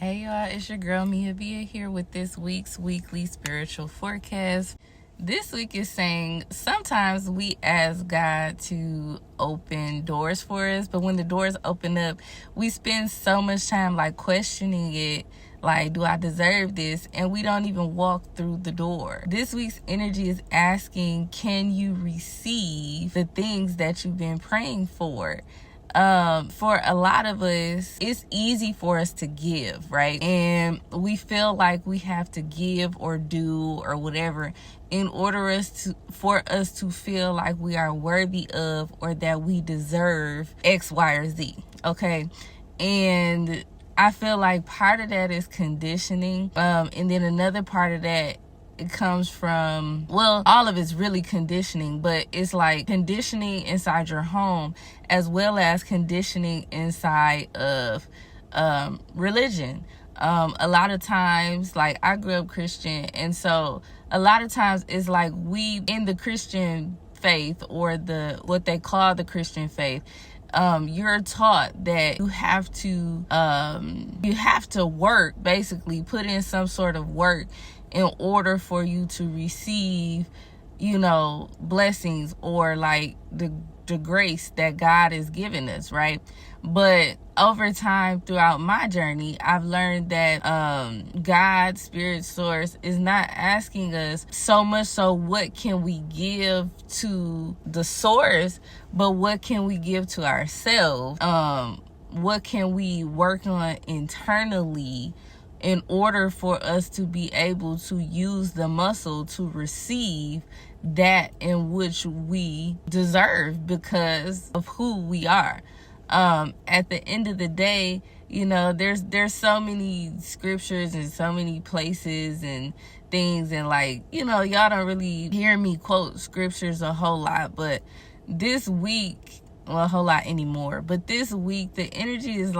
Hey y'all, it's your girl Mia Bia here with this week's weekly spiritual forecast. This week is saying sometimes we ask God to open doors for us, but when the doors open up, we spend so much time like questioning it, like, do I deserve this? And we don't even walk through the door. This week's energy is asking, can you receive the things that you've been praying for? For a lot of us, it's easy for us to give, right? And we feel like we have to give or do or whatever in order for us to feel like we are worthy of or that we deserve X, Y, or Z. Okay. And I feel like part of that is conditioning. And then another part of that, it comes from, well, all of it's really conditioning, but it's like conditioning inside your home as well as conditioning inside of religion. A lot of times, like, I grew up Christian, and so a lot of times it's like we in the Christian faith or what they call the Christian faith, you're taught that you have to work, basically put in some sort of work in order for you to receive, blessings or like the grace that God is giving us, right? But over time throughout my journey, I've learned that God, spirit source, is not asking us so much so what can we give to the source, but what can we give to ourselves? What can we work on internally in order for us to be able to use the muscle to receive that in which we deserve because of who we are. At the end of the day, there's so many scriptures and so many places and things, and like, y'all don't really hear me quote scriptures a whole lot, but this week, well, a whole lot anymore, but this week the energy is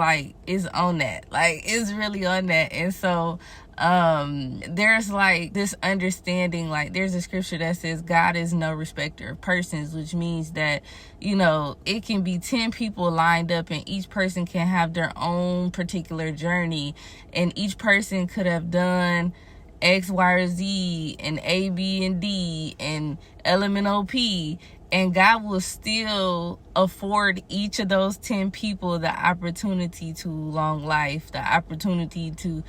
on that, like it's really on that. And so there's like this understanding, like there's a scripture that says God is no respecter of persons, which means that it can be 10 people lined up and each person can have their own particular journey, and each person could have done X, Y, or Z and A, B, and D and LMNOP, and God will still afford each of those 10 people the opportunity to long life, the opportunity to,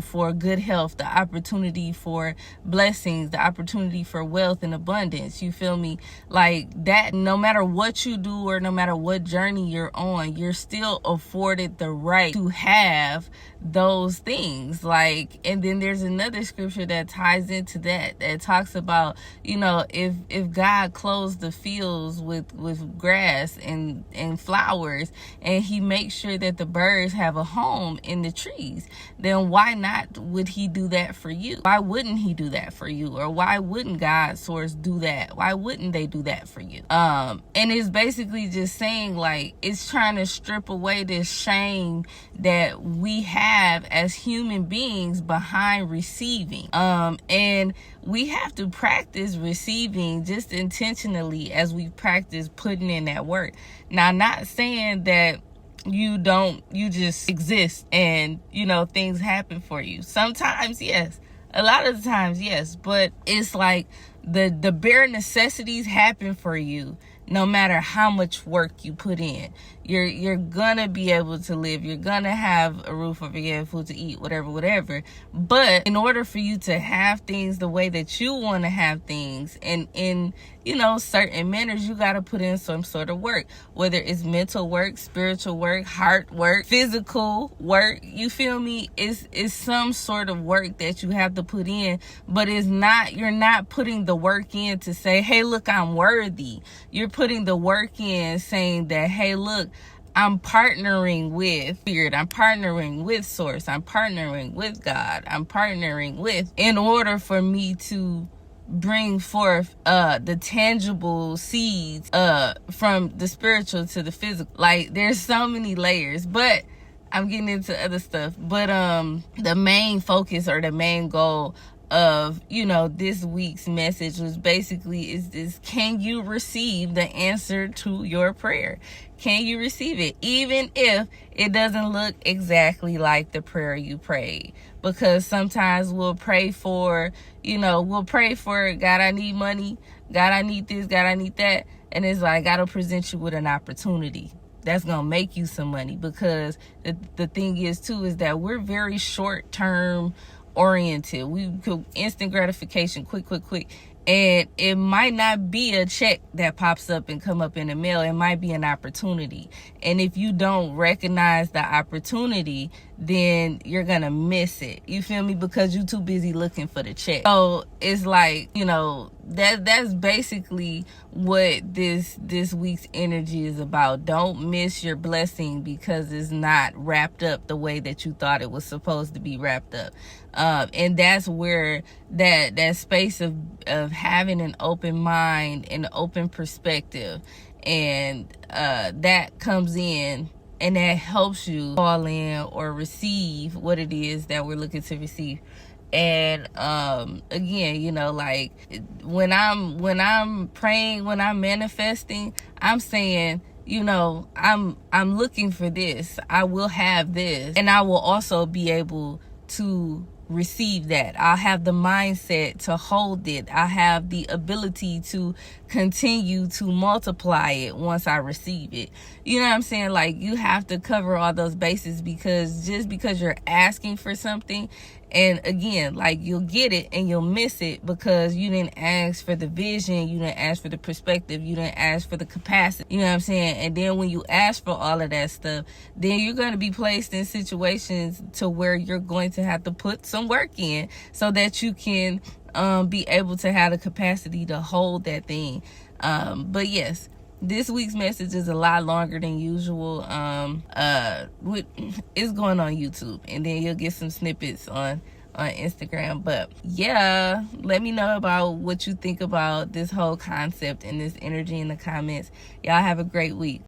for good health, the opportunity for blessings, the opportunity for wealth and abundance. You feel me? Like that, no matter what you do or no matter what journey you're on, you're still afforded the right to have those things. Like, and then there's another scripture that ties into that talks about, if God clothes the fields with grass and flowers, and he makes sure that the birds have a home in the trees, then why not would he do that for you? Why wouldn't he do that for you? Or why wouldn't God's source do that? Why wouldn't they do that for you? And it's basically just saying, like, it's trying to strip away this shame that we have as human beings behind receiving. And we have to practice receiving just intentionally as we practice putting in that work. Now, not saying that you just exist and, things happen for you. Sometimes, yes. A lot of the times, yes. But it's like the bare necessities happen for you no matter how much work you put in. You're gonna be able to live. You're gonna have a roof over your head, food to eat, whatever. But in order for you to have things the way that you want to have things, and in certain manners, you got to put in some sort of work, whether it's mental work, spiritual work, heart work, physical work. You feel me? It's some sort of work that you have to put in, but you're not putting the work in to say, hey, look, I'm worthy. You're putting the work in saying that, hey, look, I'm partnering with Spirit, I'm partnering with Source, I'm partnering with God, I'm partnering with, in order for me to bring forth the tangible seeds from the spiritual to the physical. Like, there's so many layers, but I'm getting into other stuff. But the main focus or the main goal of, this week's message was basically is can you receive the answer to your prayer? Can you receive it, even if it doesn't look exactly like the prayer you prayed? Because sometimes we'll pray for, God, I need money, God, I need this, God, I need that, and it's like God will present you with an opportunity that's gonna make you some money. Because the thing is too is that we're very short term oriented. We could instant gratification, quick, and it might not be a check that pops up and come up in the mail. It might be an opportunity, and if you don't recognize the opportunity, then you're gonna miss it. You feel me? Because you're too busy looking for the check. So it's like, that's basically what this week's energy is about. Don't miss your blessing because it's not wrapped up the way that you thought it was supposed to be wrapped up. And that's where that space of having an open mind and open perspective, and that comes in, and that helps you fall in or receive what it is that we're looking to receive. And again, like when I'm praying, when I'm manifesting, I'm saying, I'm looking for this, I will have this, and I will also be able to receive that. I'll have the mindset to hold it. I have the ability to continue to multiply it once I receive it. You know what I'm saying? Like, you have to cover all those bases, because just because you're asking for something, and again, like, you'll get it and you'll miss it because you didn't ask for the vision, you didn't ask for the perspective, you didn't ask for the capacity. You know what I'm saying? And then when you ask for all of that stuff, then you're going to be placed in situations to where you're going to have to put some work in so that you can be able to have the capacity to hold that thing. But yes, this week's message is a lot longer than usual. It's going on YouTube, and then you'll get some snippets on Instagram. But yeah, let me know about what you think about this whole concept and this energy in the comments. Y'all have a great week.